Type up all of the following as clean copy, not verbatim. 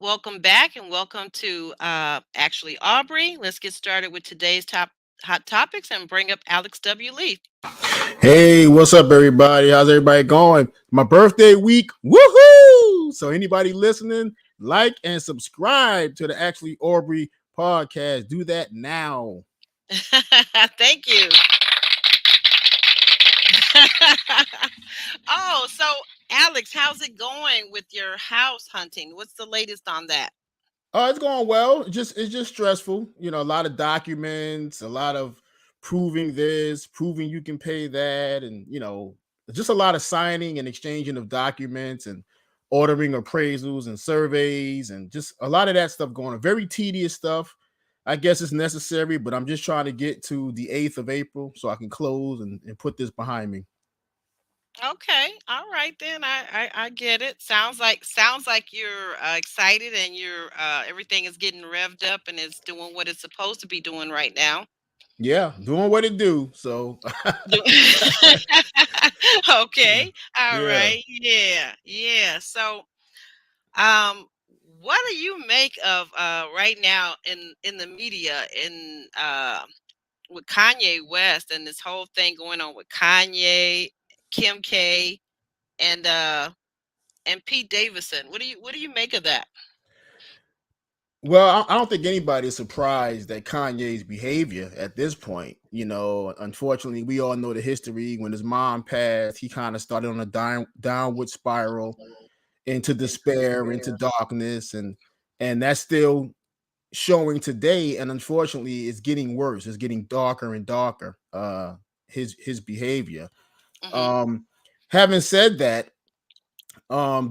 Welcome back and welcome to Actually Aubrey. Let's get started with today's top hot topics and bring up Alex W. Lee. Hey, what's up, everybody? How's everybody going? My birthday week, woohoo! So, anybody listening, like and subscribe to the Actually Aubrey podcast. Do that now. Thank you. Oh, so Alex, how's it going with your house hunting? What's the latest on that? It's going well. It's just stressful. A lot of documents, a lot of proving this, proving you can pay that, and just a lot of signing and exchanging of documents and ordering appraisals and surveys and just a lot of that stuff going on. Very tedious stuff. I guess it's necessary, but I'm just trying to get to the 8th of April so I can close and put this behind me. Okay, all right then. I get it. Sounds like you're excited and you're everything is getting revved up and it's doing what it's supposed to be doing right now. Yeah, doing what it do. So Do- Okay. All yeah. right. Yeah. Yeah. So, um, what do you make of right now in the media in with Kanye West and this whole thing going on with Kanye, Kim K, and Pete Davidson? What do you make of that? Well, I don't think anybody is surprised at Kanye's behavior at this point. Unfortunately, we all know the history. When his mom passed, he kind of started on a downward spiral into despair, into darkness, and that's still showing today. And unfortunately, it's getting worse. It's getting darker and darker. His behavior. Hmm. Um, Having said that,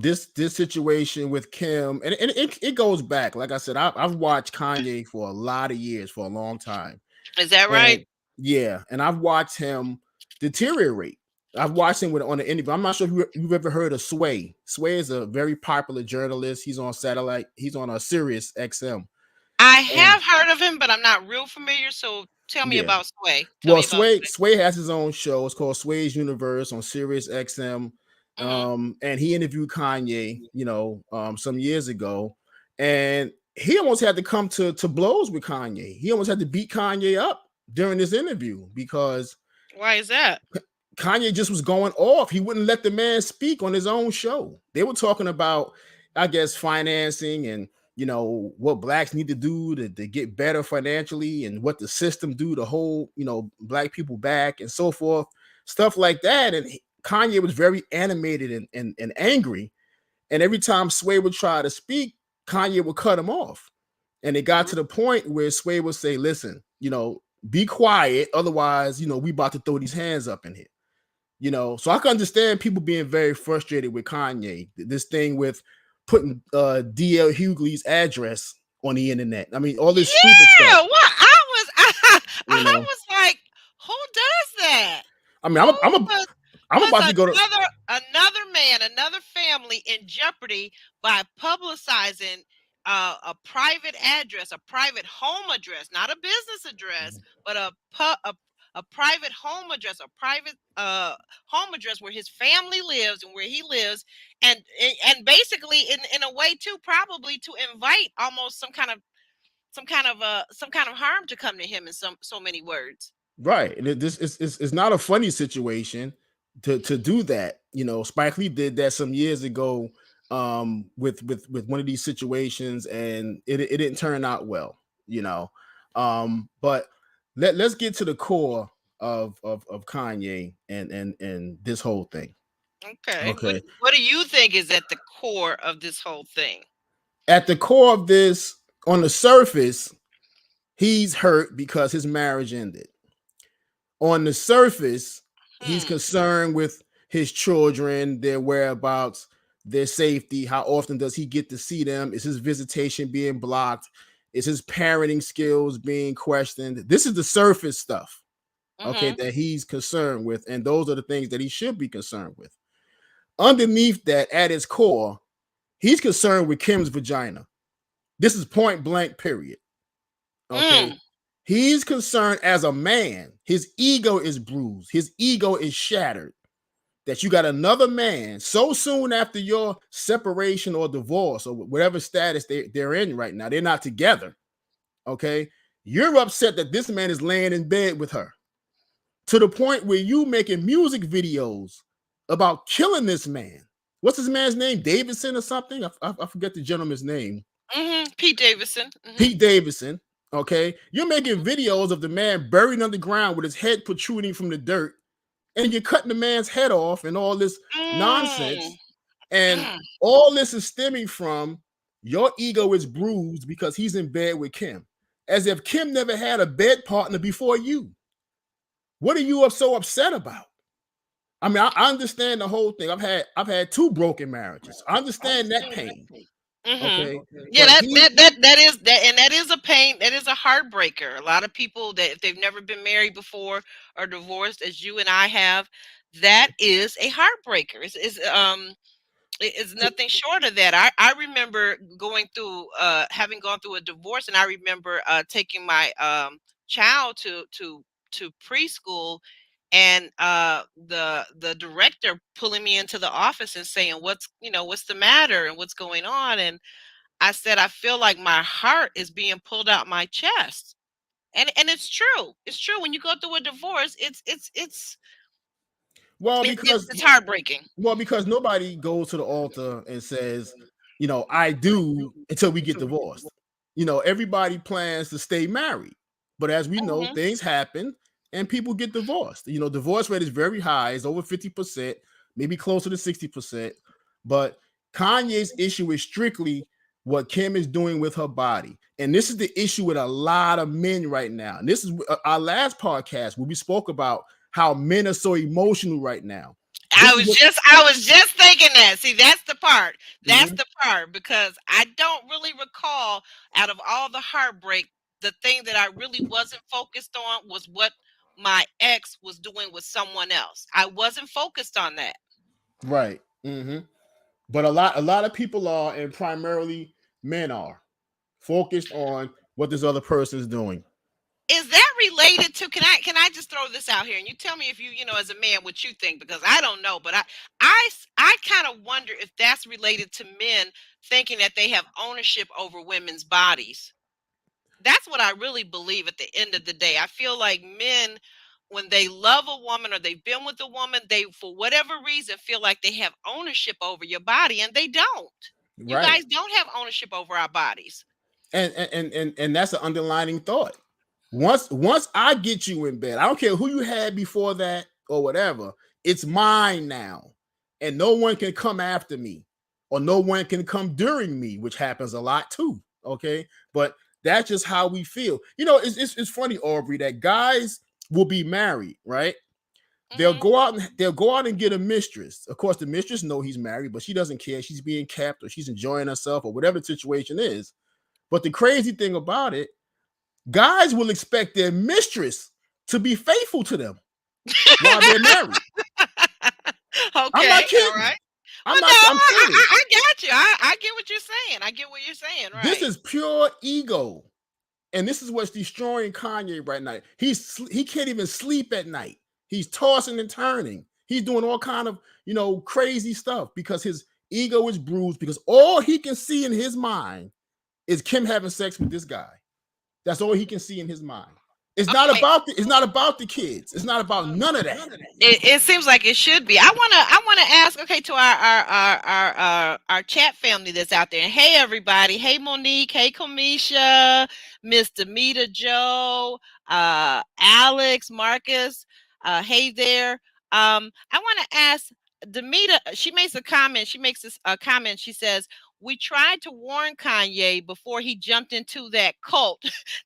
this situation with Kim, and it goes back. Like I said, I've watched Kanye for a lot of years, for a long time, Is that right? and yeah, and I've watched him deteriorate. I've watched him on the interview. I'm not sure if you've ever heard of Sway. Sway is a very popular journalist. He's on satellite. He's on a Sirius XM. I And have heard of him, but I'm not real familiar. So tell me yeah, about Sway. Tell well, me about Sway Sway. Sway has his own show. It's called Sway's Universe on Sirius XM. Hmm. And he interviewed Kanye, some years ago, and he almost had to come to blows with Kanye. He almost had to beat Kanye up during this interview because Why is that? Kanye just was going off. He wouldn't let the man speak on his own show. They were talking about, I guess, financing and what blacks need to do to get better financially and what the system do to hold black people back and so forth, stuff like that. And Kanye was very animated and angry. And every time Sway would try to speak, Kanye would cut him off. And it got Mhm. to the point where Sway would say, listen, be quiet. Otherwise, we about to throw these hands up in here. So I can understand people being very frustrated with Kanye. This thing with putting DL Hughley's address on the internet. I mean, all this stupid stuff. Yeah, what I was You I know, was like, who does that? I mean, Who I'm was I'm puts about to go to. another man, another family in jeopardy by publicizing a private address, a private home address, not a business address, but a private home address, a private home address where his family lives and where he lives, and basically in a way too, probably to invite almost some kind of harm to come to him in so many words. Right, and this is not a funny situation to do that. Spike Lee did that some years ago with one of these situations, and it didn't turn out well. But let's get to the core of Kanye and this whole thing. Okay. What Okay, what do you think is at the core of this whole thing? at the core of this, on the surface, he's hurt because his marriage ended. On the surface, he's Hmm. concerned with his children, their whereabouts, their safety. How often does he get to see them? Is his visitation being blocked? Is his parenting skills being questioned? This is the surface stuff, okay, Mm-hmm. that he's concerned with. And those are the things that he should be concerned with. Underneath that, at its core, he's concerned with Kim's vagina. This is point blank, period. Okay. Mm. He's concerned as a man. His ego is bruised. His ego is shattered. that you got another man so soon after your separation or divorce or whatever status they're in right now, they're not together. Okay. You're upset that this man is laying in bed with her to the point where you making music videos about killing this man. What's his man's name? Davidson or something? I forget the gentleman's name. Pete Davidson. Pete Davidson. Okay. You're making videos of the man buried underground with his head protruding from the dirt, and you're cutting the man's head off and all this nonsense. And all this is stemming from your ego is bruised because he's in bed with Kim, as if Kim never had a bed partner before you. What are you so upset about? I mean, I understand the whole thing. I've had 2 broken marriages. I understand that pain. Okay, yeah, that is a pain. That is a heartbreaker. A lot of people that if they've never been married before or divorced, as you and I have, that is a heartbreaker. It's nothing short of that. I remember going through having gone through a divorce, and I remember taking my child to preschool, and the director pulling me into the office and saying, what's the matter and what's going on? And I said, I feel like my heart is being pulled out my chest. And it's true. It's true. When you go through a divorce, well, because it's heartbreaking. Well, because nobody goes to the altar and says, I do until we get divorced. Everybody plans to stay married. But as we know, things happen and people get divorced. Divorce rate is very high. It's over 50%, maybe closer to 60%. But Kanye's issue is strictly what Kim is doing with her body. And this is the issue with a lot of men right now. And this is our last podcast where we spoke about how men are so emotional right now. I was just thinking that. See, that's the part. That's the part, because I don't really recall, out of all the heartbreak, the thing that I really wasn't focused on was what my ex was doing with someone else. I wasn't focused on that. Right. But a lot of people are, and primarily men are, focused on what this other person is doing. Is that related to, can I just throw this out here and you tell me if you as a man what you think, because I don't know, but I kind of wonder if that's related to men thinking that they have ownership over women's bodies. That's what I really believe at the end of the day. I feel like men, when they love a woman or they've been with a woman, they, for whatever reason, feel like they have ownership over your body, and they don't. You Right. guys don't have ownership over our bodies. And that's an underlining thought. Once I get you in bed, I don't care who you had before that or whatever, it's mine now. And no one can come after me, or no one can come during me, which happens a lot too. Okay. But that's just how we feel. It's funny, Aubrey, that guys will be married, right? They'll go out and get a mistress. Of course, the mistress know he's married, but she doesn't care. She's being kept, or she's enjoying herself, or whatever the situation is. But the crazy thing about it, guys will expect their mistress to be faithful to them while they're married. Okay, I'm not kidding. all right. I'm serious. I got you. I get what you're saying. I get what you're saying. Right. This is pure ego, and this is what's destroying Kanye right now. He can't even sleep at night. He's tossing and turning. He's doing all kind of crazy stuff because his ego is bruised, because all he can see in his mind is Kim having sex with this guy. That's all he can see in his mind. It's not about the kids. It's not about none of that. It seems like it should be. I wanna ask, okay, to our chat family that's out there. And hey everybody, hey Monique, hey Cameshia, Miss Demita Joe, Alex, Marcus, hey there. I want to ask Demita. She makes a comment. She makes this a comment. She says, "We tried to warn Kanye before he jumped into that cult."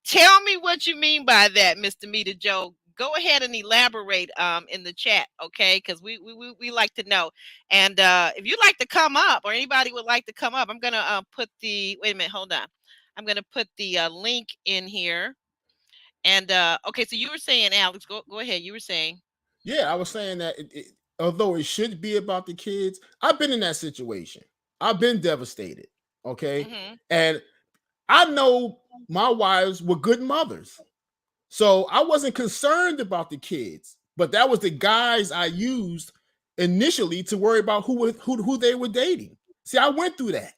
Tell me what you mean by that, Mr. Meter Joe. Go ahead and elaborate in the chat, okay? Because we like to know. And if you'd like to come up, or anybody would like to come up, I'm gonna put the, wait a minute, hold on. I'm gonna put the link in here. And okay, so you were saying, Alex, go ahead. You were saying. Yeah, I was saying that although it should be about the kids, I've been in that situation. I've been devastated. Okay. And I know my wives were good mothers. So I wasn't concerned about the kids, but that was the guys I used initially to worry about who they were dating. See, I went through that.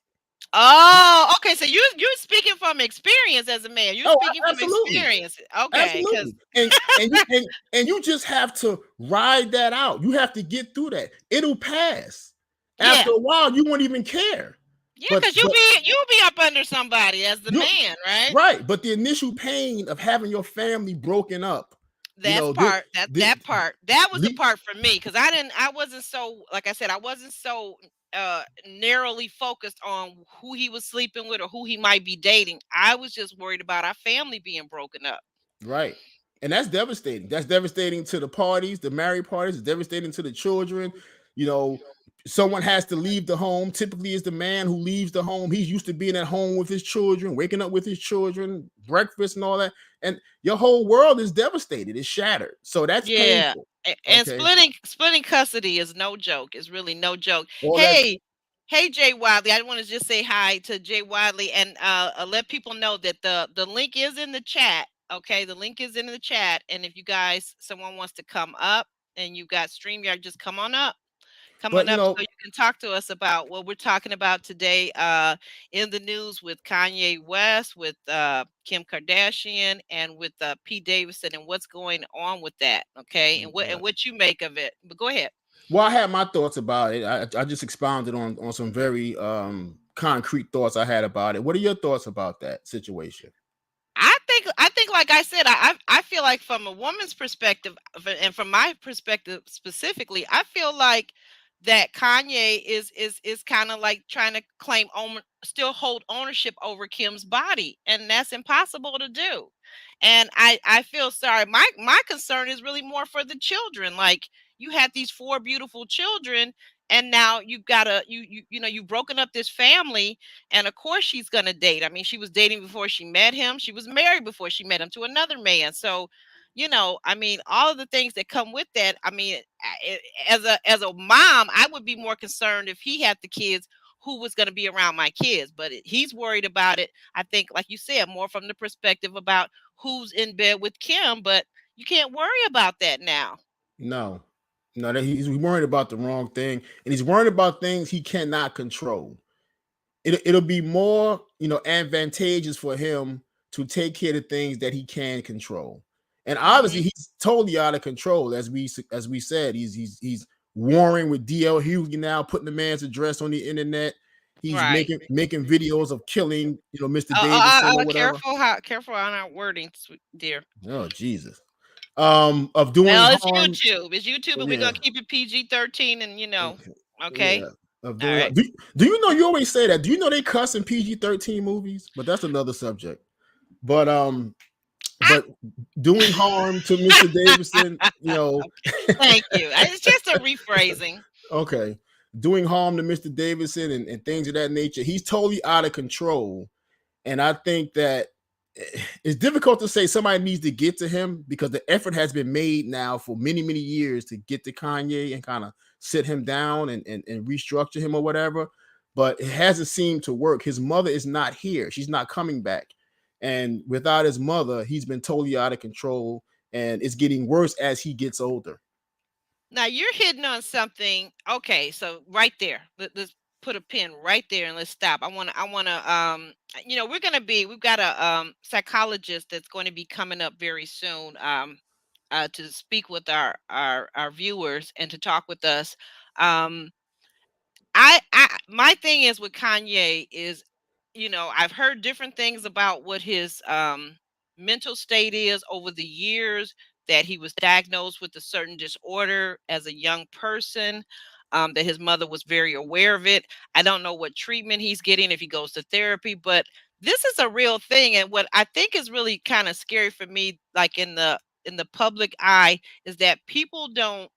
Oh, okay. So you're speaking from experience as a man. You're Oh, speaking from absolutely. experience. Okay, because Absolutely. And you just have to ride that out. You have to get through that. It'll pass. yeah, After a while, you won't even care. yeah, But because but you'll be up under somebody as the you man, right? right. But the initial pain of having your family broken up, you That's know, part that the, that part that was the the part for me because I wasn't so like I said I wasn't so narrowly focused on who he was sleeping with or who he might be dating. I was just worried about our family being broken up. right. And that's devastating. That's devastating to the parties, the married parties. It's devastating to the children. You know, someone has to leave the home. Typically, it's the man who leaves the home. He's used to being at home with his children, waking up with his children, breakfast and all that. And your whole world is devastated. It's shattered. So that's Yeah, painful. and Okay. splitting custody is no joke. It's really no joke. All that. Hey, hey, Jay Wiley. I want to just say hi to Jay Wiley and let people know that the link is in the chat. Okay, the link is in the chat, and if you guys someone wants to come up and you got StreamYard, just come on up. Come on But, up so you can talk to us about what we're talking about today in the news with Kanye West, with Kim Kardashian, and with Pete Davidson, and what's going on with that. Okay, and what you make of it. But go ahead. well, I had my thoughts about it. I just expounded on some very concrete thoughts I had about it. What are your thoughts about that situation? I think like I said, I feel like from a woman's perspective and from my perspective specifically, I feel like that Kanye is kind of like trying to still hold ownership over Kim's body, and that's impossible to do. And I feel sorry. My concern is really more for the children. Like you had these four beautiful children, and now you've got you've broken up this family, and of course she's going to date. I mean, she was dating before she met him. She was married before she met him to another man. So, I mean, all of the things that come with that. I mean, as a mom, I would be more concerned if he had the kids who was going to be around my kids, but he's worried about it. I think, like you said, more from the perspective about who's in bed with Kim, but you can't worry about that now. No, no, that he's worried about the wrong thing, and he's worried about things he cannot control. It'll be more, advantageous for him to take care of things that he can control. And Hmm. obviously, he's totally out of control, as we said. He's warring with DL Hughley now, putting the man's address on the internet. He's Right. making videos of killing, Mr. Davidson or whatever. Careful on our wording, dear. Oh Jesus. Of doing Well, it's harm. YouTube. It's YouTube, and we're Yeah. gonna keep it PG-13, and Okay. okay. Yeah. Of All doing. right. Do you know, you always say that? Do you know they cuss in PG-13 movies? But that's another subject. But I, but doing harm to Mr. Davidson, thank you. It's just a rephrasing. okay, doing harm to Mr. Davidson and things of that nature. He's totally out of control. And I think that it's difficult to say somebody needs to get to him because the effort has been made now for many, many years to get to Kanye and kind of sit him down and restructure him or whatever. But it hasn't seemed to work. His mother is not here. She's not coming back. And without his mother, he's been totally out of control. And it's getting worse as he gets older. Now you're hitting on something. Okay, so right there, let's put a pin right there and let's stop. We've got a psychologist that's going to be coming up very soon to speak with our viewers and to talk with us. Um, my thing is with Kanye is, I've heard different things about what his mental state is over the years, that he was diagnosed with a certain disorder as a young person, that his mother was very aware of it. I don't know what treatment he's getting, if he goes to therapy, but this is a real thing. And what I think is really kind of scary for me, like in the public eye, is that people don't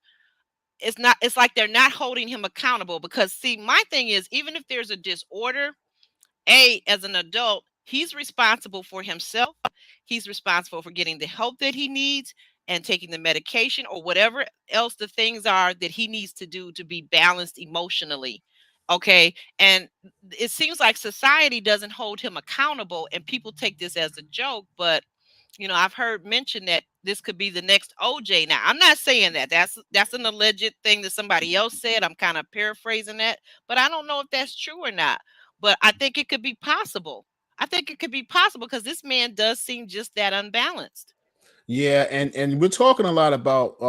it's like they're not holding him accountable, because see, my thing is, even if there's a disorder, as an adult, he's responsible for himself. He's responsible for getting the help that he needs and taking the medication or whatever else the things are that he needs to do to be balanced emotionally. Okay. And it seems like society doesn't hold him accountable, and people take this as a joke. But I've heard mention that this could be the next OJ. Now, I'm not saying that. That's an alleged thing that somebody else said. I'm kind of paraphrasing that, but I don't know if that's true or not. But I think it could be possible. I think it could be possible because this man does seem just that unbalanced. Yeah, and we're talking a lot about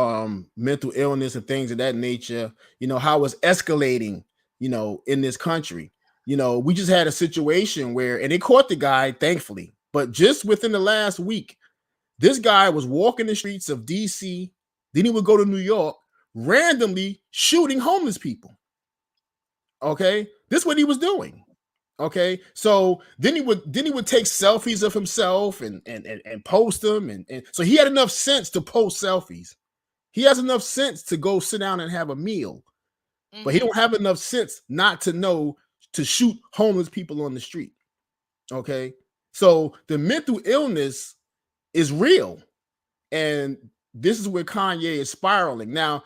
mental illness and things of that nature, how it's escalating, in this country. We just had a situation where, and they caught the guy, thankfully, but just within the last week, this guy was walking the streets of DC, then he would go to New York, randomly shooting homeless people. Okay, this is what he was doing. Okay, so then he would take selfies of himself and post them, and so he had enough sense to post selfies. He has enough sense to go sit down and have a meal, but he Hmm. don't have enough sense not to know to shoot homeless people on the street. Okay, so the mental illness is real, and this is where Kanye is spiraling. Now,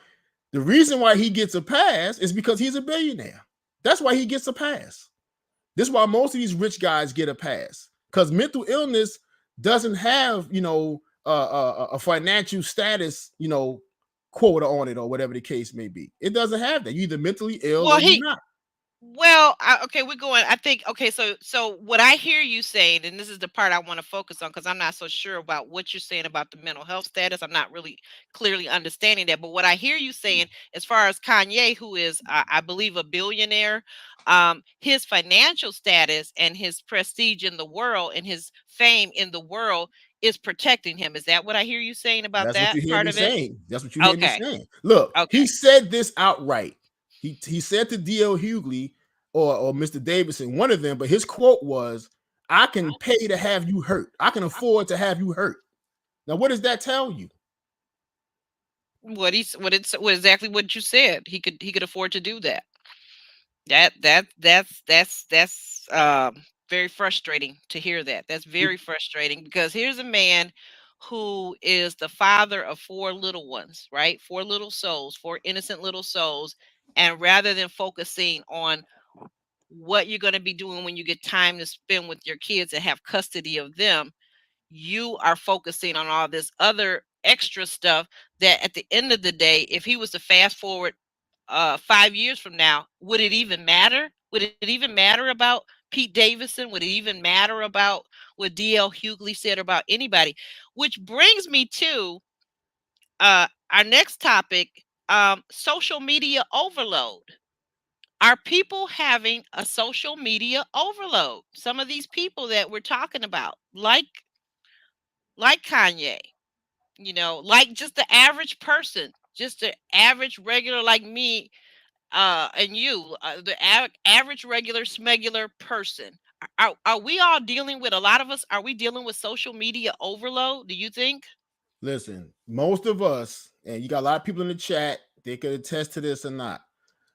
the reason why he gets a pass is because he's a billionaire. That's why he gets a pass. This is why most of these rich guys get a pass, because mental illness doesn't have, a financial status, quota on it or whatever the case may be. It doesn't have that. You're either mentally ill Well, or you're he not. Well, okay, we're going. I think okay. So what I hear you saying, and this is the part I want to focus on because I'm not so sure about what you're saying about the mental health status. I'm not really clearly understanding that. But what I hear you saying, as far as Kanye, who is, I believe, a billionaire, his financial status and his prestige in the world and his fame in the world is protecting him. Is that what I hear you saying about That's what that you hear part me of it? saying. That's what you hear me Okay. saying. Look, he Okay. said this outright. He said to D.L. Hughley or Mr. Davidson, one of them, but his quote was, "I can pay to have you hurt. I can afford to have you hurt." Now, what does that tell you? What exactly what you said. He could afford to do that. That's very frustrating to hear that. That's very frustrating because here's a man who is the father of four little ones, right? Four little souls, four innocent little souls. And rather than focusing on what you're going to be doing when you get time to spend with your kids and have custody of them, you are focusing on all this other extra stuff that at the end of the day, if he was to fast forward 5 years from now, would it even matter? Would it even matter about Pete Davidson? Would it even matter about what DL Hughley said about anybody? Which brings me to our next topic, social media overload. Are people having a social media overload? Some of these people that we're talking about, like Kanye, like just the average person, just the average regular like me, and you, the average regular smegular person. Are we all dealing with, a lot of us, are we dealing with social media overload? Do you think? Listen, most of us, and you got a lot of people in the chat, they could attest to this or not.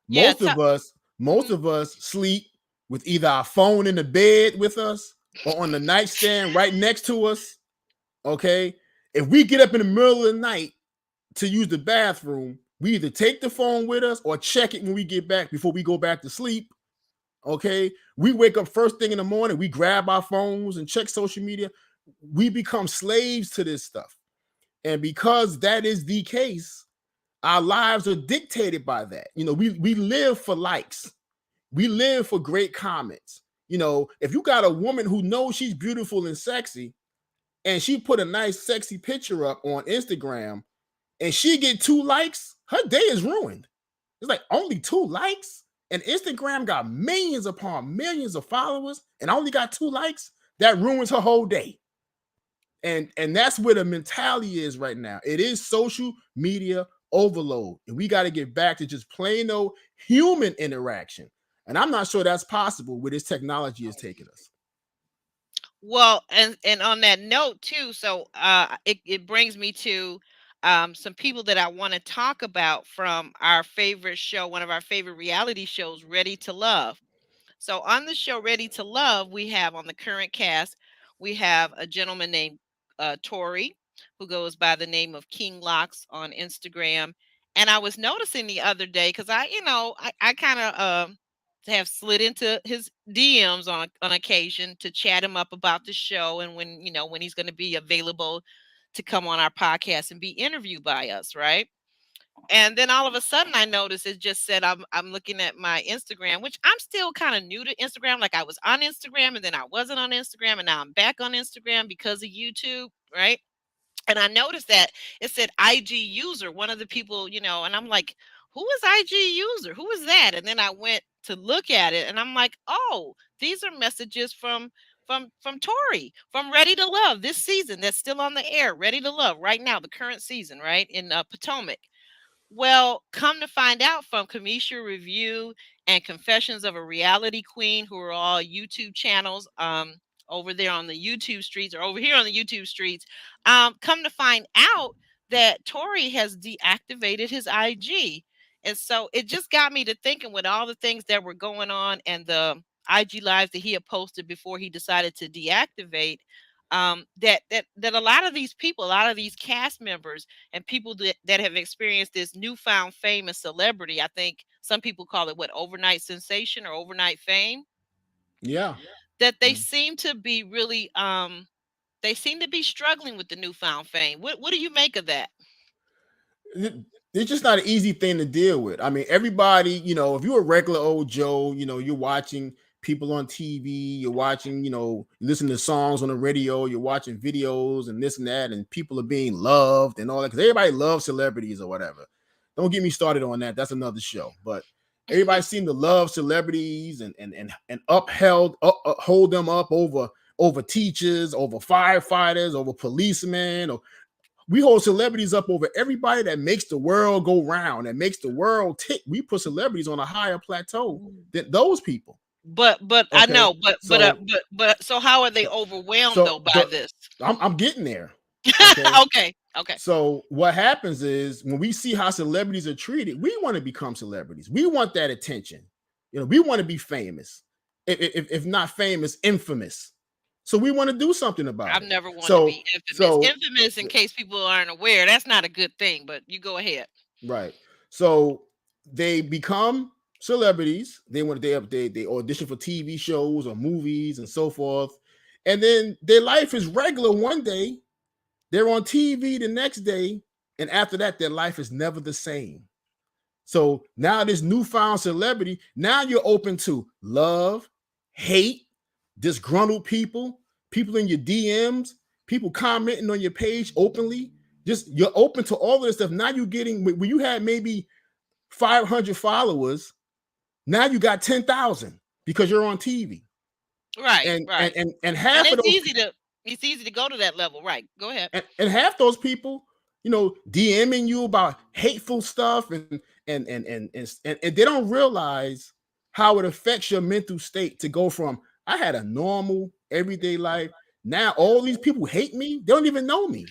Yeah. Most of us, most Mhm. of us sleep with either our phone in the bed with us or on the nightstand right next to us. Okay. If we get up in the middle of the night to use the bathroom, we either take the phone with us or check it when we get back before we go back to sleep. Okay. We wake up first thing in the morning, we grab our phones and check social media. We become slaves to this stuff. And because that is the case, our lives are dictated by that. We live for likes. We live for great comments. If you got a woman who knows she's beautiful and sexy, and she put a nice sexy picture up on Instagram, and she get 2 likes, her day is ruined. It's like only 2 likes, and Instagram got millions upon millions of followers, and I only got 2 likes. That ruins her whole day. And that's where the mentality is right now. It is social media overload, and we got to get back to just plain old human interaction. And I'm not sure that's possible where this technology is taking us. Well, and on that note too, so it brings me to some people that I want to talk about from our favorite show, one of our favorite reality shows, Ready to Love. So on the show Ready to Love, we have on the current cast, we have a gentleman named Tori, who goes by the name of King Locks on Instagram. And I was noticing the other day because I kind of have slid into his DMs on occasion to chat him up about the show and when he's going to be available to come on our podcast and be interviewed by us, right? And then all of a sudden I noticed it just said I'm looking at my Instagram, which I'm still kind of new to Instagram. Like I was on Instagram and then I wasn't on Instagram and now I'm back on Instagram because of YouTube, right? And I noticed that it said IG user, one of the people, and I'm like, who is IG user? Who is that? And then I went to look at it and I'm like, oh, these are messages from Tori from Ready to Love this season that's still on the air. Ready to Love right now, the current season, right? In Potomac. Well, come to find out from Cameshia Review and Confessions of a Reality Queen, who are all YouTube channels over there on the YouTube streets or over here on the YouTube streets, come to find out that Tori has deactivated his IG. And so it just got me to thinking with all the things that were going on and the IG lives that he had posted before he decided to deactivate. That a lot of these people, a lot of these cast members, and people that have experienced this newfound fame and celebrity. I think some people call it what, overnight sensation or overnight fame. Yeah. That they Mm. seem to be really they seem to be struggling with the newfound fame. What do you make of that? It's just not an easy thing to deal with. I mean, everybody, if you're a regular old Joe, you're watching people on TV, you're watching, listen to songs on the radio, you're watching videos and this and that, and people are being loved and all that, because everybody loves celebrities or whatever. Don't get me started on that. That's another show. But everybody seemed to love celebrities and hold them up over teachers, over firefighters, over policemen, or we hold celebrities up over everybody that makes the world go round, that makes the world tick. We put celebrities on a higher plateau than those people. But I Okay, know, so but so how are they overwhelmed so though by the this? I'm getting there. Okay, Okay, okay. so what happens is when we see how celebrities are treated, we want to become celebrities. We want that attention. We want to be famous. If not famous, infamous. So we want to do something about I've it. never wanted to So be infamous. so Infamous, in case people aren't aware, that's not a good thing. But you go ahead. Right. So they become celebrities. They audition for TV shows or movies and so forth. And then their life is regular one day. They're on TV the next day. And after that, their life is never the same. So now this newfound celebrity, now you're open to love, hate, disgruntled people in your DMs, people commenting on your page openly. Just you're open to all of this stuff. Now you're getting, when you had maybe 500 followers, now you got 10,000 because you're on TV. Right, And right. and and, and And half of it's those easy to go to that level. Right. Go ahead. and half those people, DMing you about hateful stuff and they don't realize how it affects your mental state to go from I had a normal everyday life. Now all these people hate me, they don't even know me.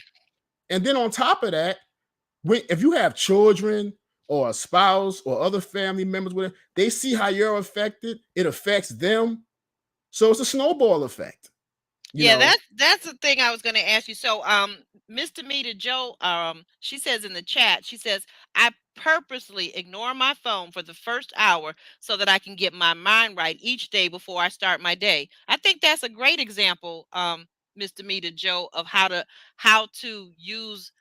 And then on top of that, if you have children or a spouse or other family members with it, they see how you're affected, it affects them. So it's a snowball effect, you Yeah, know. that's the thing I was going to ask you. So, Mr. Meter Joe, she says in the chat, she says, I purposely ignore my phone for the first hour so that I can get my mind right each day before I start my day. I think that's a great example, Mr. Meter Joe, of how to use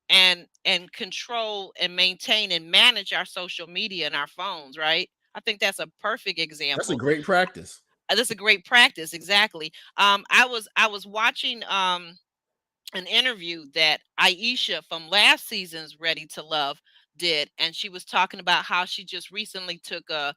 and control and maintain and manage our social media and our phones, right? I think that's a perfect That's a example. great practice. That's a great practice, exactly. I was watching an interview that Aisha from last season's Ready to Love did, and she was talking about how she just recently took a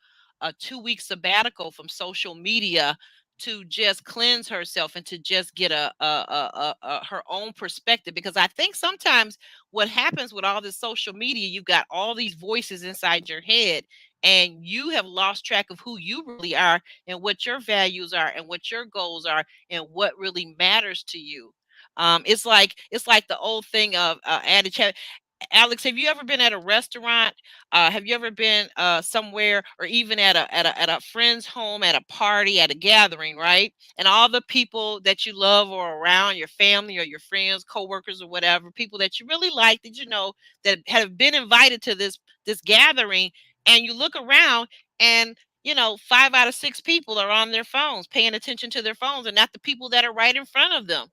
2 week sabbatical from social media to just cleanse herself and to just get her own perspective. Because I think sometimes what happens with all this social media, you've got all these voices inside your head, and you have lost track of who you really are and what your values are and what your goals are and what really matters to you. It's like the old thing of adage. Alex, have you ever been at a restaurant? Have you ever been somewhere, or even at a friend's home, at a party, at a gathering, right? And all the people that you love or around, your family or your friends, coworkers or whatever, people that you really like, that that have been invited to this gathering, and you look around and 5 out of 6 people are on their phones, paying attention to their phones, and not the people that are right in front of them.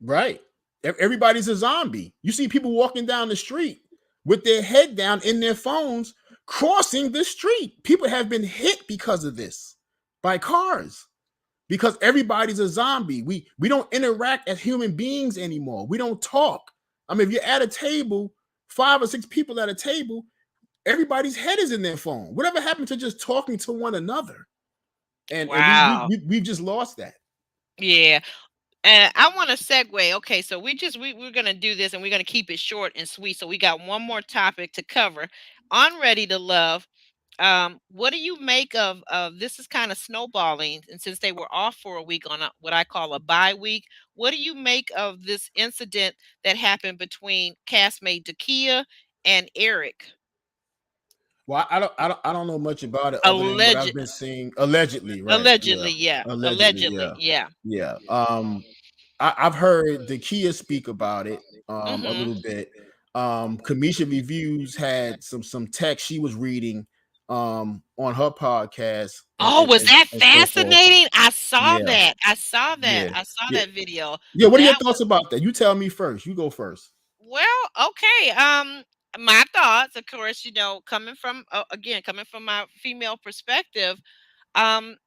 Right. Everybody's a zombie. You see people walking down the street with their head down in their phones, crossing the street. People have been hit because of this by cars because everybody's a zombie. We don't interact as human beings anymore. We don't talk. I mean, if you're at a table, 5 or 6 people at a table, everybody's head is in their phone. Whatever happened to just talking to one another? And Wow. we've just lost that. Yeah. And I want to segue. Okay, so we're gonna do this, and we're gonna keep it short and sweet. So we got one more topic to cover on Ready to Love. What do you make of this? Is kind of snowballing, and since they were off for a week on what I call a bye week, what do you make of this incident that happened between castmate Dakia and Eric? Well, I don't know much about it other than what I've Alleged, been seeing. Allegedly, right? Yeah, allegedly, yeah, allegedly, allegedly, yeah, yeah. yeah. I've heard the Kia speak about it a Mm-hmm. little bit. Cameshia Reviews had some text she was reading on her podcast Oh, was that and so forth. fascinating? I saw Yeah, that. I saw that. yeah, I saw yeah, that video. yeah. What are your That thoughts about that? You tell me first. You go first. Well, okay. My thoughts, of course, coming from again, coming from my female perspective, um,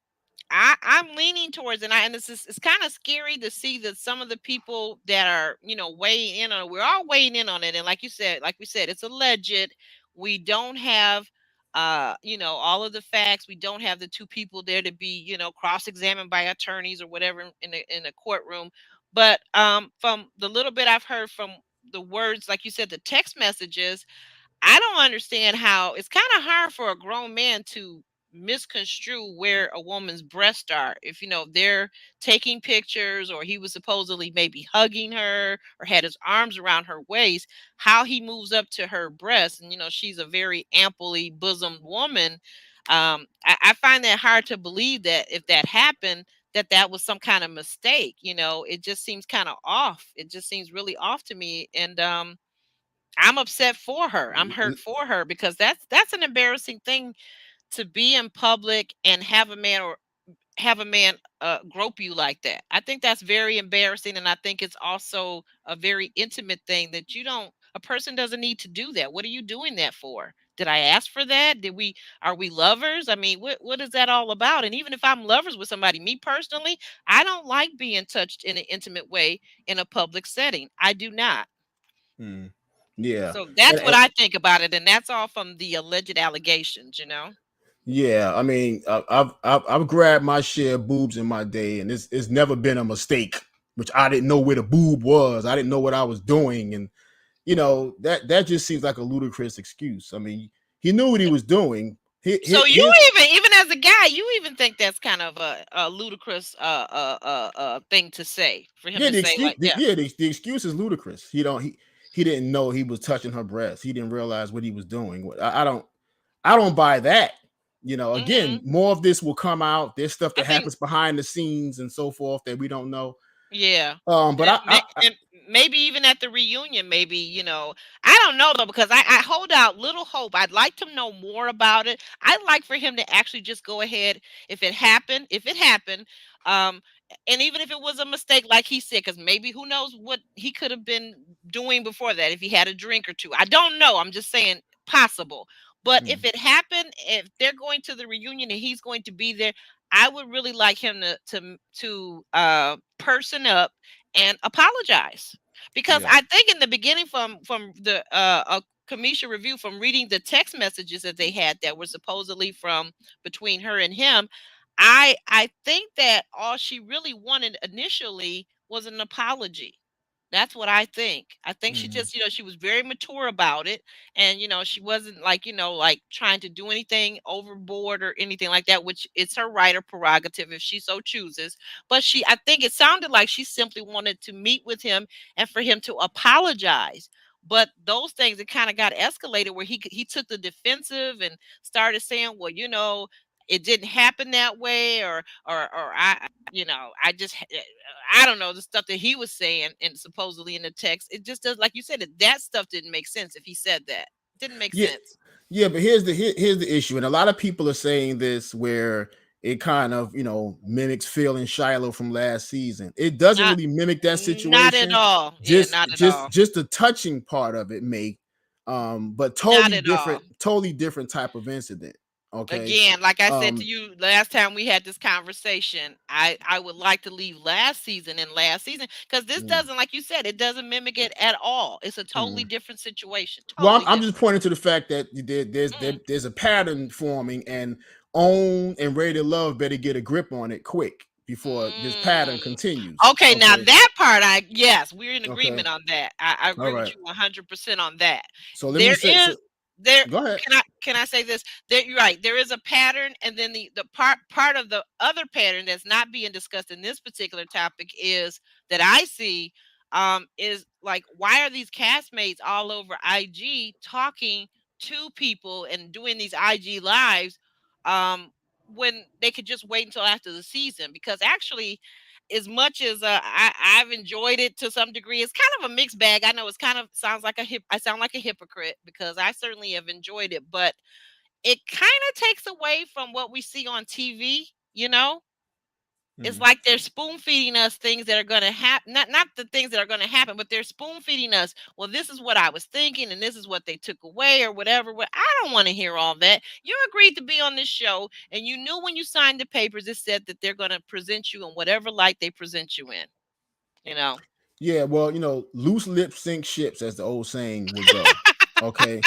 I'm leaning towards, and this is it's kind of scary to see that some of the people that are weighing in on it, we're all weighing in on it, and like we said, it's alleged. We don't have all of the facts. We don't have the two people there to be cross-examined by attorneys or whatever in a courtroom. But from the little bit I've heard from the words, like you said, the text messages, I don't understand how it's kind of hard for a grown man to misconstrue where a woman's breasts are. If they're taking pictures, or he was supposedly maybe hugging her or had his arms around her waist, how he moves up to her breast, and she's a very amply bosomed woman. I find that hard to believe that if that happened, that was some kind of mistake. It just seems kind of off. It just seems really off to me, and I'm upset for her. I'm hurt for her, because that's an embarrassing thing to be in public and have a man grope you like that. I think that's very embarrassing, and I think it's also a very intimate thing that you don't a person doesn't need to do that. What are you doing that for? Did I ask for that? Are we lovers? I mean, what is that all about? And even if I'm lovers with somebody, me personally, I don't like being touched in an intimate way in a public setting. I do not. Mm, yeah, So that's what and I think about it, and that's all from the alleged allegations. yeah, I mean, I've grabbed my share of boobs in my day, and it's never been a mistake. Which I didn't know where the boob was. I didn't know what I was doing, and that just seems like a ludicrous excuse. I mean, he knew what he was doing. So you His even as a guy, you even think that's kind of a ludicrous thing to say, for him yeah, to the say, excuse, like, yeah. the excuse is ludicrous. He didn't know he was touching her breast. He didn't realize what he was doing. I don't buy that. Again, Hmm. more of this will come out. There's stuff I that think happens behind the scenes and so forth that we don't know. Yeah. But And maybe even at the reunion, maybe, I don't know though, because I hold out little hope. I'd like to know more about it. I'd like for him to actually just go ahead if it happened, um, and even if it was a mistake, like he said, because maybe who knows what he could have been doing before that if he had a drink or two. I don't know. I'm just saying possible. But if mm, it happened, if they're going to the reunion and he's going to be there, I would really like him to person up and apologize, because yeah. I think in the beginning, from the Cameshia review, from reading the text messages that they had that were supposedly from between her and him, I think that all she really wanted initially was an apology. That's what I think. I think she Mhm. just, she was very mature about it. And, she wasn't like, like trying to do anything overboard or anything like that, which it's her right or prerogative if she so chooses. But I think it sounded like she simply wanted to meet with him and for him to apologize. But those things, it kind of got escalated where he took the defensive and started saying, well, it didn't happen that way, or I just I don't know, the stuff that he was saying and supposedly in the text. It just does, like you said, that stuff didn't make sense. If he said that, didn't make Yeah, sense. yeah, but here's the issue, and a lot of people are saying this where it kind of, mimics Phil and Shiloh from last season. It doesn't Not really mimic that not at situation. all. Yeah, Just not at just all. just the touching part of it may, but Not at all. totally different type of incident. Okay. Again, like I said to Um, you last time we had this conversation, I would like to leave last season and last season because this mm, doesn't, like you said, it doesn't mimic it at all. It's a totally mm. different situation. Well, I'm, Totally I'm different. just pointing to the fact that Mm, there's a pattern forming, and Own and Ready to Love better get a grip on it quick before this pattern mm. continues. Okay, now Okay. that part, yes, we're in Okay. agreement on that. I All agree with right. you 100% on that. So let me There say. is So there go ahead. can I say this? There, you're right. There is a pattern, and then the part of the other pattern that's not being discussed in this particular topic is that I see is like, why are these castmates all over IG talking to people and doing these IG lives um when they could just wait until after the season? Because actually, as much as I've enjoyed it to some degree, it's kind of a mixed bag. I know it's kind of sounds like I sound like a hypocrite because I certainly have enjoyed it, but it kind of takes away from what we see on TV. You know, it's Mhm. like they're spoon feeding us things that are going to happen. Not the things that are going to happen, but they're spoon feeding us. Well, this is what I was thinking, and this is what they took away, or whatever. Well, I don't want to hear all that. You agreed to be on this show, and you knew when you signed the papers, it said that they're going to present you in whatever light they present you in. You know. Yeah. Well, loose lips sink ships, as the old saying would go. Okay.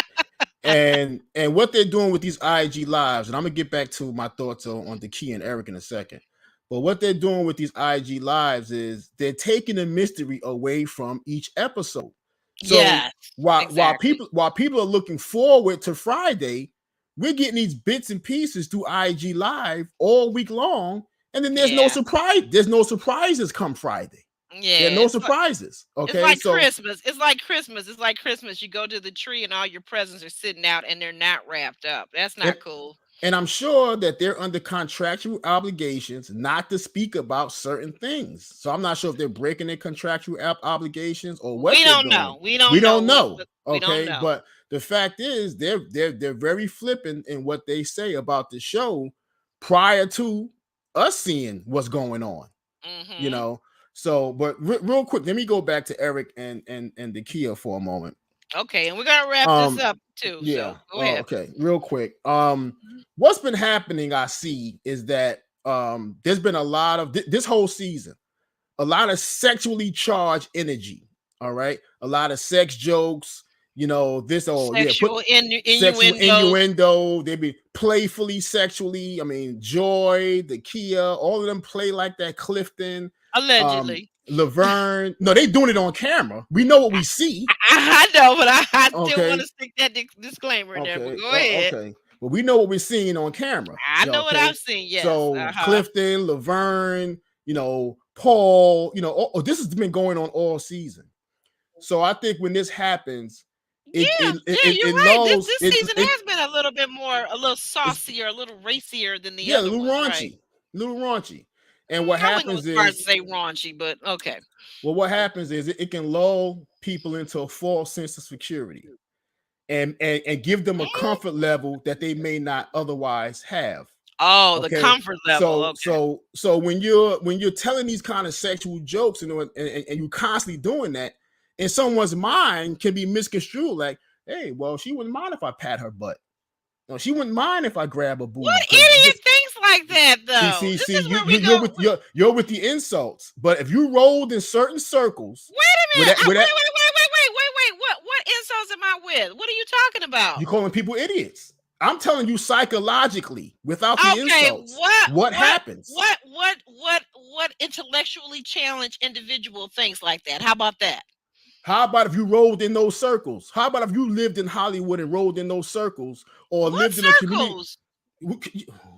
And what they're doing with these IG lives, and I'm gonna get back to my thoughts on the Key and Eric in a second. But what they're doing with these IG lives is they're taking the mystery away from each episode. So Yes, exactly. while people are looking forward to Friday, we're getting these bits and pieces through IG live all week long, and then there's no Yeah. surprise. There's no surprises come Friday. There are Yeah. no surprises. It's Okay, like so Christmas. It's like Christmas. It's like Christmas. You go to the tree and all your presents are sitting out and they're not wrapped up. That's and not cool. And I'm sure that they're under contractual obligations not to speak about certain things. So I'm not sure if they're breaking their contractual obligations or what We they're don't doing. know. We We don't know don't know. we don't Okay, know. but the fact is they're very flippant in what they say about the show prior to us seeing what's going on. You Mhm. know. So, but real quick, let me go back to Eric and the Kia for a moment. Okay, and we're gonna wrap this Um, up too. yeah. So go Oh, ahead. okay. Real quick. Mhm. What's been happening, I see, is that there's been a lot of this whole season, a lot of sexually charged energy. All right, a lot of sex jokes. This. Oh, yeah. Put Sexual sexual innuendos, innuendo. They be playfully sexually. I mean, Joy, the Kia, all of them play like that. Clifton, allegedly. Laverne. No, they doing it on camera. We know what we see. I know, but I still want Okay. to stick that disclaimer in there. But Okay. go ahead. Okay. Well, we know what we're seeing on camera. I Yeah, know what okay. I've seen. Yes. So Uh-huh. Clifton, Laverne, Paul, this has been going on all season. So I think when this happens, it Yeah, it yeah, it, you're it right. This lulls this it, season it has been a little bit more, a little it's saucier, a little racier than the yeah, a other little ones, right? raunchy, a little raunchy. And what I wouldn't go happens as far as is, to say raunchy, but okay. it can lull people into a false sense of security and give them a Mm. comfort level that they may not otherwise have. Oh, the Okay. comfort level. So Okay. so so when you're telling these kind of sexual jokes and you constantly doing that, in someone's mind can be misconstrued like, hey, well, she wouldn't mind if I pat her butt. No, she wouldn't mind if I grab a boob What because idiot this. thinks like that See, though? see, This see, is you where you we you're go. with you're with the insults. But if you rolled in certain circles Wait a with minute. that with that, Wait. What insults am I with? What are you talking you about? calling people idiots. I'm telling you psychologically, without the Okay, insults, what happens? what intellectually challenged individual thinks like that? How about that? How about if you rolled in those circles? How about if you lived in Hollywood and rolled in those circles, or What lived in a community? circles?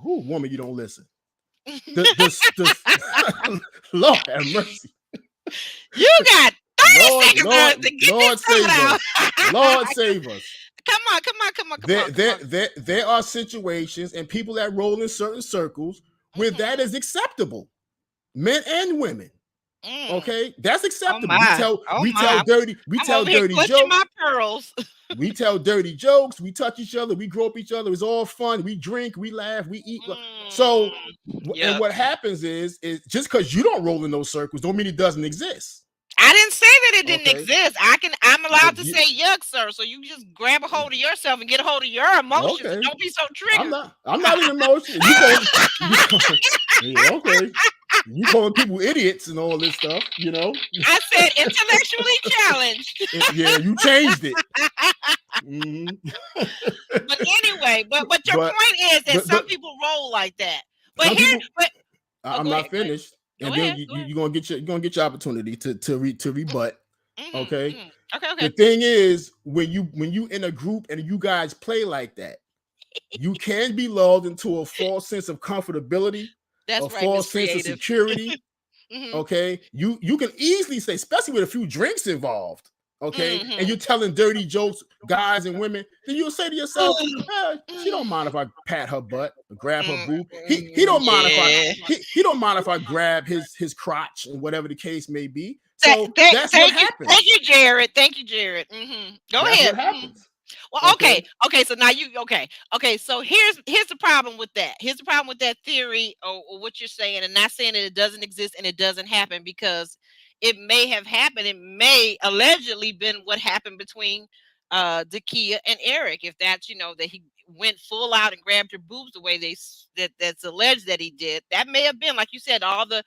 Who woman you don't listen? The Lord have mercy. You got 30 Lord, seconds to, Lord, to get this Lord thought save out. us. Lord save us. Come on. There are situations and people that roll in certain circles where that Mhm. is acceptable, men and women. Mm. Okay, that's Oh acceptable. We my. tell Oh we my. tell dirty we I'm tell over here dirty clutching jokes. my pearls. We tell dirty jokes, we touch each other, we grope each other. It's all fun. We drink, we laugh, we eat. So, and Yep. what happens is just because you don't roll in those circles, don't mean it doesn't exist. I didn't say that it didn't Okay. exist. I'm allowed But to say yuck, sir. So you just grab a hold of yourself and get a hold of your emotions. okay. And don't be so triggered. I'm not an emotion. Yeah, okay. You calling people idiots and all this stuff, you know? I said intellectually challenged. Yeah, you changed it. Mm-hmm. But anyway, but your point is that some people roll like that. But here, I'm not finished. And then you're gonna get your opportunity to rebut. Okay. Okay. The thing is, when you in a group and you guys play like that, you can be lulled into a false sense of comfortability, a false sense of security. Okay. You can easily say, especially with a few drinks involved. Okay, and you're telling dirty jokes, guys and women, then you'll say to yourself, she don't mind if I pat her butt or grab her boob. He don't mind if he don't mind if I grab his crotch and whatever the case may be. So that's what happens. Thank you, Jared. Thank you, Jared. Go ahead. What happens. Well, okay. So now okay. So here's the problem with that. Here's the problem with that theory or what you're saying, and not saying that it doesn't exist and it doesn't happen, because it may have happened. It may allegedly been what happened between Dakia and Eric. If that's that he went full out and grabbed her boobs the way that's alleged that he did, that may have been, like you said, all the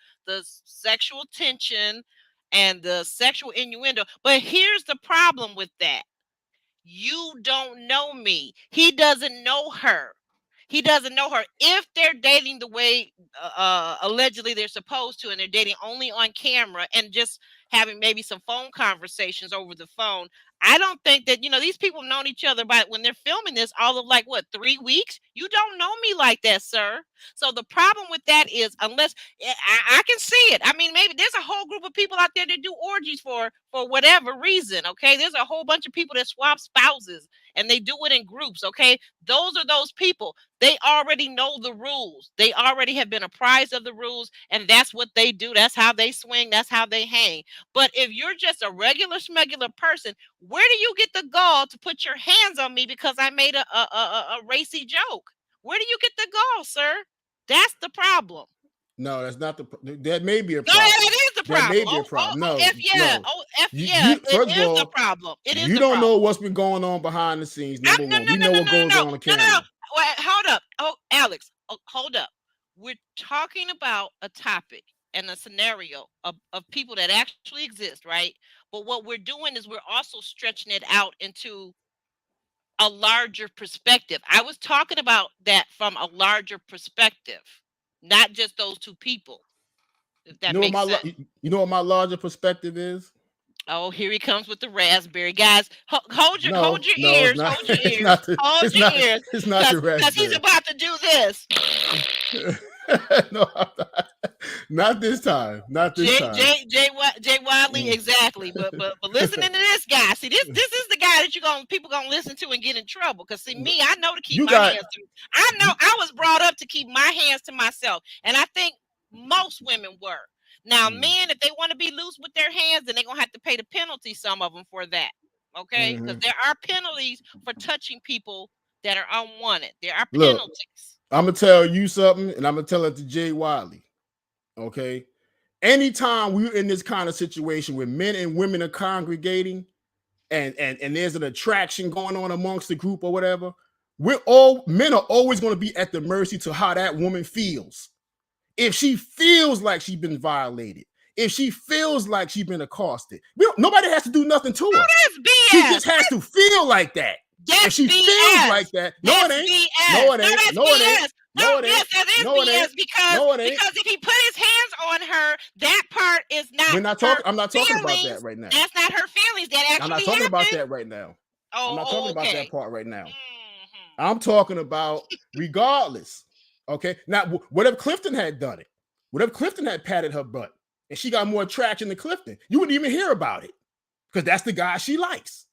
sexual tension and the sexual innuendo. But here's the problem with that. You don't know me. He doesn't know her. He doesn't know her. If they're dating the way allegedly they're supposed to, and they're dating only on camera and just having maybe some phone conversations over the phone, I don't think that, these people have known each other by when they're filming this all of 3 weeks. You don't know me like that, sir. So the problem with that is, unless I can see it. I mean, maybe there's a whole group of people out there that do orgies for whatever reason. Okay. There's a whole bunch of people that swap spouses and they do it in groups. Okay. Those are those people. They already know the rules. They already have been apprised of the rules, and that's what they do. That's how they swing. That's how they hang. But if you're just a regular schmegular person, where do you get the gall to put your hands on me because I made a racy joke? Where do you get the gall, sir? That's the problem. No, that's not that may be a problem. No, that is the problem. That may be a problem. No. First of all, the problem. It is. You don't know what's been going on behind the scenes. Number one, we know what goes on camera. No. Well, hold up. Oh, Alex, hold up. We're talking about a topic and a scenario of people that actually exist, right? But what we're doing is we're also stretching it out into a larger perspective. I was talking about that from a larger perspective, not just those two people. If that makes sense. You know what my larger perspective is? Oh, here he comes with the raspberry, guys. Hold your ears. Hold your ears. Hold your ears. It's not the raspberry. Because he's about to do this. No, not this time. Not this time. Jay Wiley, exactly. But listening to this guy, see, this is the guy that people gonna listen to and get in trouble. Because see, me, I know to keep my hands to. I know I was brought up to keep my hands to myself, and I think most women were. Now, men, if they want to be loose with their hands, then they're going to have to pay the penalty, some of them, for that. Okay? Because there are penalties for touching people that are unwanted. There are penalties. Look, I'm going to tell you something, and I'm going to tell it to Jay Wiley. Okay? Anytime we're in this kind of situation where men and women are congregating and there's an attraction going on amongst the group or whatever, men are always going to be at the mercy to how that woman feels. If she feels like she's been violated, if she feels like she's been accosted, nobody has to do nothing to her. That's BS. She just has to feel like that. That's if she BS. feels like that, no, it ain't. No, it ain't. No, it ain't. No, it ain't. No, it is because if he put his hands on her, that part is not. I'm not talking about that right now. That's not her feelings. That actually I'm not talking about that right now. I'm not talking about that part right now. I'm talking about regardless. Okay, now what if Clifton had done it? What if Clifton had patted her butt and she got more attraction than Clifton? You wouldn't even hear about it because that's the guy she likes.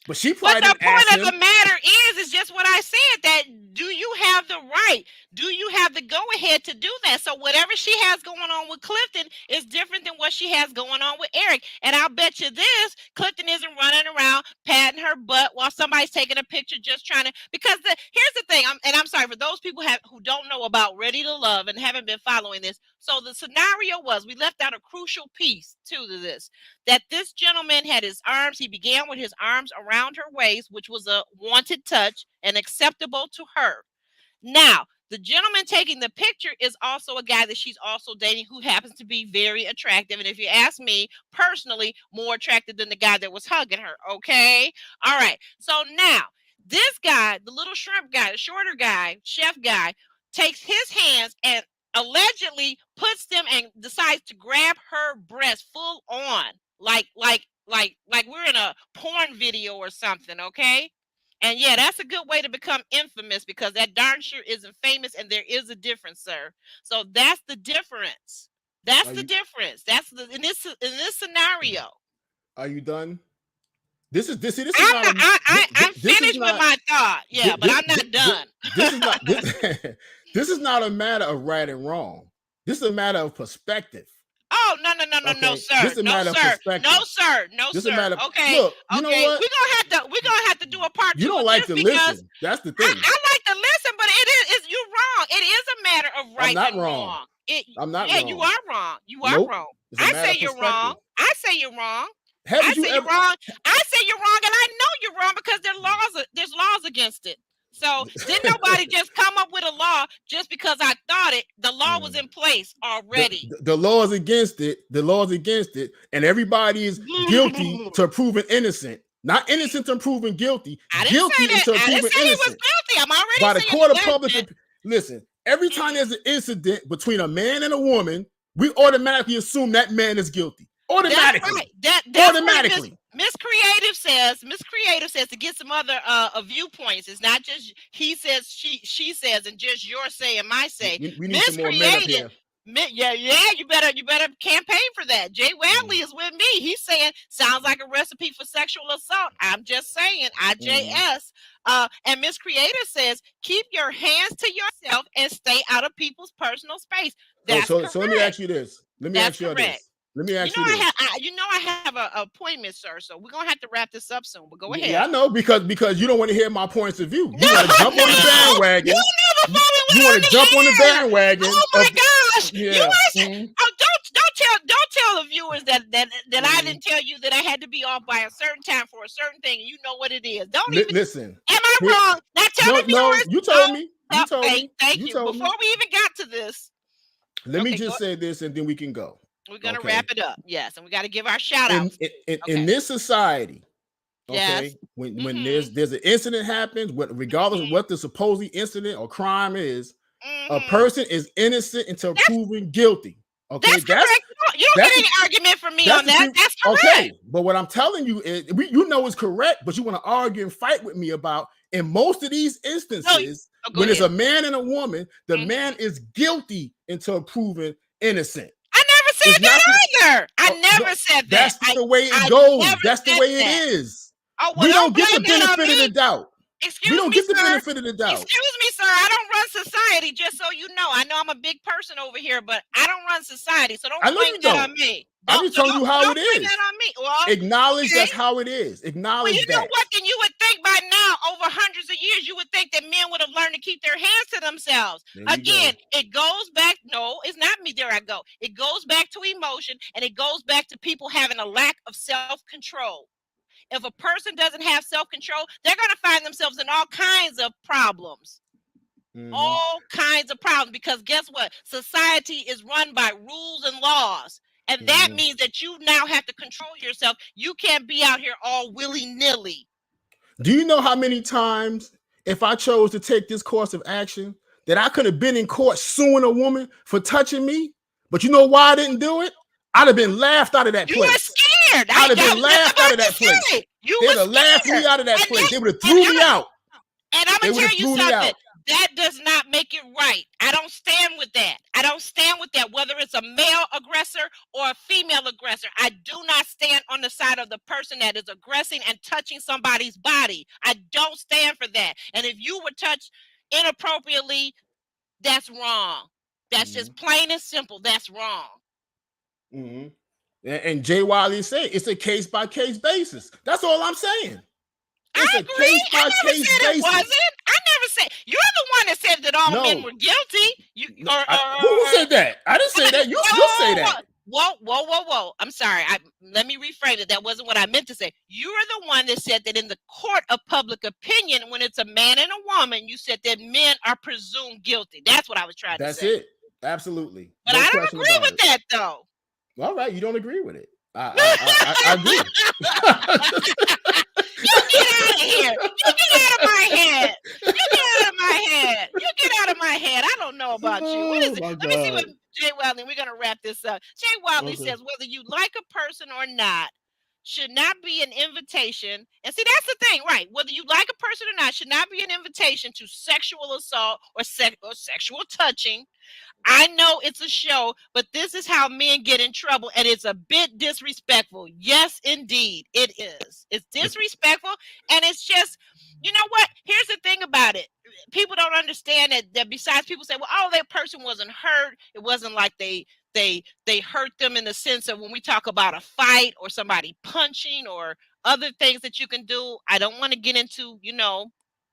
But she probably didn't ask him. matter is just what I said, that do you have the right? Do you have the go ahead to do that? So whatever she has going on with Clifton is different than what she has going on with Eric. And I'll bet you this, Clifton isn't running around patting her butt while somebody's taking a picture just trying to, because here's the thing, I'm sorry for those people who don't know about Ready to Love and haven't been following this. So the scenario was, we left out a crucial piece to this, that this gentleman had his arms, he began with his arms around her waist, which was a wanted touch and acceptable to her. Now, the gentleman taking the picture is also a guy that she's also dating who happens to be very attractive. And if you ask me personally, more attractive than the guy that was hugging her. Okay. All right. So now this guy, the little shrimp guy, the shorter guy, chef guy, takes his hands and allegedly puts them and decides to grab her breast full on, like we're in a porn video or something. Okay. And yeah, that's a good way to become infamous, because that darn sure isn't famous, and there is a difference, sir. So that's the difference. That's the difference. That's in this scenario. Are you done? This is I'm finished with my thought. Yeah, but I'm not done. This is not a matter of right and wrong. This is a matter of perspective. Oh, no, sir. This is a matter of perspective. No, sir. Okay. Look, you know what? We're gonna have to do a part 2. You don't like to listen. That's the thing. I like to listen, but you're wrong. It is a matter of right and wrong. I'm not wrong. You are wrong. You are wrong. I say you're wrong. I say you're wrong. I say you're wrong, and I know you're wrong because there's laws against it. So didn't nobody just come up with a law just because I thought it? The law was in place already. The law is against it. The law is against it, and everybody is guilty to proven innocent. Not innocent to proven guilty. Guilty until proven innocent. I didn't say he was guilty. I'm already by the court of public. Listen, every time there's an incident between a man and a woman, we automatically assume that man is guilty. Automatically. That's automatically. Miss Creative says to get some other viewpoints. It's not just he says, she says, and just your say and my say. We need some more men up here. Yeah, you better campaign for that. Jay Wadley is with me. He's saying sounds like a recipe for sexual assault. I'm just saying, IJS. And Miss Creator says keep your hands to yourself and stay out of people's personal space. That's correct. So let me ask you this. Let me ask you this. I have an appointment, sir. So we're gonna have to wrap this up soon. But go ahead. Yeah, I know because you don't want to hear my points of view. You want to jump on the bandwagon. You want to jump on the bandwagon. Oh my gosh! Yeah. Don't tell the viewers that I didn't tell you that I had to be off by a certain time for a certain thing. You know what it is. Don't even listen. Am I wrong? Now tell the viewers. No, you told me. You told me. Thank you. Before we even got to this, let me just say this, and then we can go. We're gonna wrap it up. Yes, and we got to give our shout outs. In this society, okay, when there's an incident happens, regardless of what the supposed incident or crime is, a person is innocent until proven guilty. Okay, that's correct. You don't get any argument from me on that. That's correct. Okay, but what I'm telling you is, you know it's correct, but you want to argue and fight with me about. In most of these instances, when it's a man and a woman, the man is guilty until proven innocent. I never said that either. I never said that. That's the way it goes. That's the way it is. Oh, well, we don't get the benefit of the doubt. We don't get the benefit of the doubt. Excuse me, sir. I don't run society, just so you know. I know I'm a big person over here, but I don't run society, so don't blame that on me. I'm just telling you how it is. That on me. Well, acknowledge that's how it is. Acknowledge that. You know what? Then you would think by now, over hundreds of years, you would think that men would have learned to keep their hands to themselves. Again, it goes back. No, it's not me. There I go. It goes back to emotion, and it goes back to people having a lack of self-control. If a person doesn't have self-control, they're going to find themselves in all kinds of problems. All kinds of problems, because guess what? Society is run by rules and laws. And that means that you now have to control yourself. You can't be out here all willy-nilly. Do you know how many times, if I chose to take this course of action, that I could have been in court suing a woman for touching me? But you know why I didn't do it? I'd have been laughed out of that place. You were scared. I'd have been laughed out of that place. They'd have laughed me out of that place. They would have threw me out. And I'm going to tell you something. That does not make it right. I don't stand with that. I don't stand with that, whether it's a male aggressor or a female aggressor. I do not stand on the side of the person that is aggressing and touching somebody's body. I don't stand for that. And if you were touched inappropriately, that's wrong. That's Mm-hmm. just plain and simple. That's wrong. Mm-hmm. And Jay Wiley said it's a case by case basis. That's all I'm saying. I It's a agree. case I by never case said it basis. wasn't. I never said you're the one that said that all men No, were guilty. You no who said that? I didn't say that. You say that. Whoa. I'm sorry. Let me rephrase it. That wasn't what I meant to say. You are the one that said that in the court of public opinion, when it's a man and a woman, you said that men are presumed guilty. That's what I was trying to say. That's it. Absolutely. But No I don't question agree about with it. that, though. All right, you don't agree with it. I agree. You get out of here. You get out of my head. You get out of my head. You get out of my head. I don't know about you. What is it? Let me see what Jay Wiley, we're going to wrap this up. Jay Wiley says, whether you like a person or not, should not be an invitation. And see, that's the thing, right? Whether you like a person or not, should not be an invitation to sexual assault or sexual touching. I know it's a show, but this is how men get in trouble, and it's a bit disrespectful. Yes, indeed, it is. It's disrespectful, and it's just, you know what? Here's the thing about it. People don't understand that besides people say, well, oh, that person wasn't hurt. It wasn't like they hurt them in the sense of when we talk about a fight or somebody punching or other things that you can do. I don't want to get into,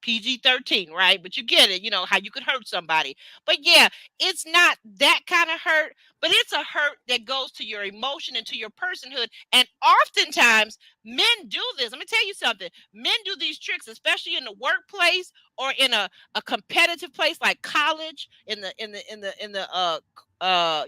PG-13, right? But you get it, how you could hurt somebody. But yeah, it's not that kind of hurt, but it's a hurt that goes to your emotion and to your personhood. And oftentimes men do this. Let me tell you something. Men do these tricks, especially in the workplace or in a competitive place like college, in the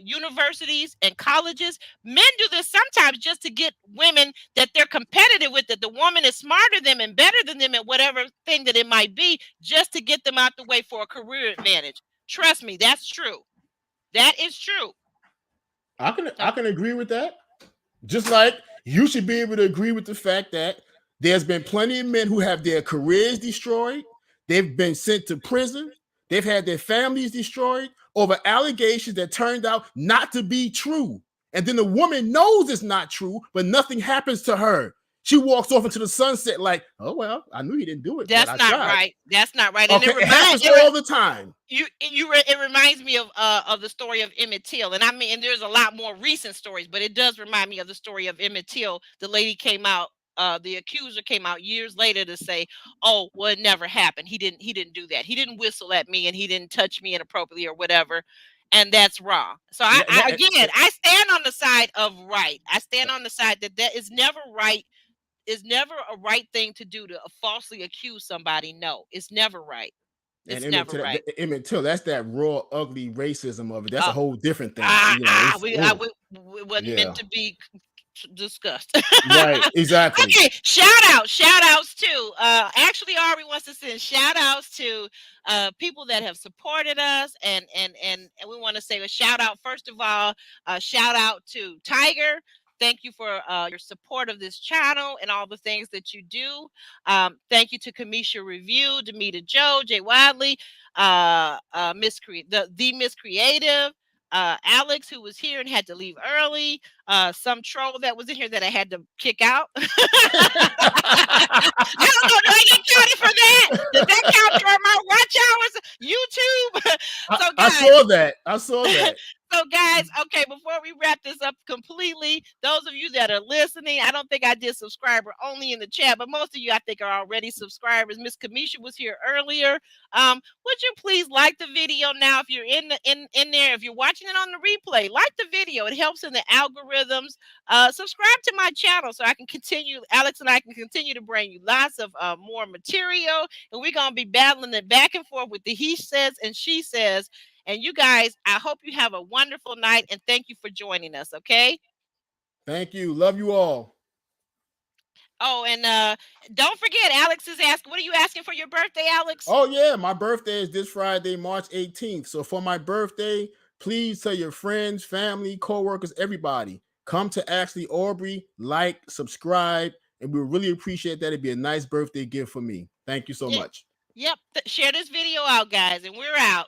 universities and colleges. Men do this sometimes just to get women that they're competitive with, that the woman is smarter than them and better than them at whatever thing that it might be, just to get them out the way for a career advantage. Trust me, that's true. That is true. I can agree with that. Just like you should be able to agree with the fact that there's been plenty of men who have their careers destroyed. They've been sent to prison. They've had their families destroyed over allegations that turned out not to be true. And then the woman knows it's not true, but nothing happens to her. She walks off into the sunset like, oh, well, I knew he didn't do it. That's not right. That's not right. Okay, it happens all the time. It reminds me of the story of Emmett Till. And I mean, and there's a lot more recent stories, but it does remind me of the story of Emmett Till. The lady came out, the accuser came out years later to say, oh, well, it never happened. He didn't do that. He didn't whistle at me and he didn't touch me inappropriately or whatever. And that's wrong. So I stand on the side of right. I stand on the side that is never right. Is never a right thing to do, to falsely accuse somebody. No, it's never right. It's never right. Emmett Till, that's that raw, ugly racism of it. That's a whole different thing. It wasn't meant to be discussed. Right, exactly. Okay, shout outs to ActuallyAubery wants to send shout outs to people that have supported us, and we want to say a shout out, first of all, shout out to Tiger. Thank you for your support of this channel and all the things that you do. Thank you to Cameshia Review, Demita Joe, Jay Wadley, Miss Creative, Alex, who was here and had to leave early, some troll that was in here that I had to kick out. I don't know, do I get counted for that? Does that count for my watch hours? YouTube? So guys, I saw that. So guys, okay, before we wrap this up completely, those of you that are listening, I don't think I did subscriber only in the chat, but most of you I think are already subscribers. Miss Cameshia was here earlier. Would you please like the video now if you're in there, if you're watching it on the replay, like the video. It helps in the algorithms. Subscribe to my channel so I can continue, Alex and I can continue to bring you lots of more material, and we're going to be battling it back and forth with the he says and she says. And you guys, I hope you have a wonderful night, and thank you for joining us, okay? Thank you. Love you all. Oh, and don't forget, Alex is asking, what are you asking for your birthday, Alex? Oh, yeah, my birthday is this Friday, March 18th. So for my birthday, please tell your friends, family, co-workers, everybody, come to ActuallyAubery, like, subscribe, and we really appreciate that. It'd be a nice birthday gift for me. Thank you so much. Yep. Share this video out, guys, and we're out.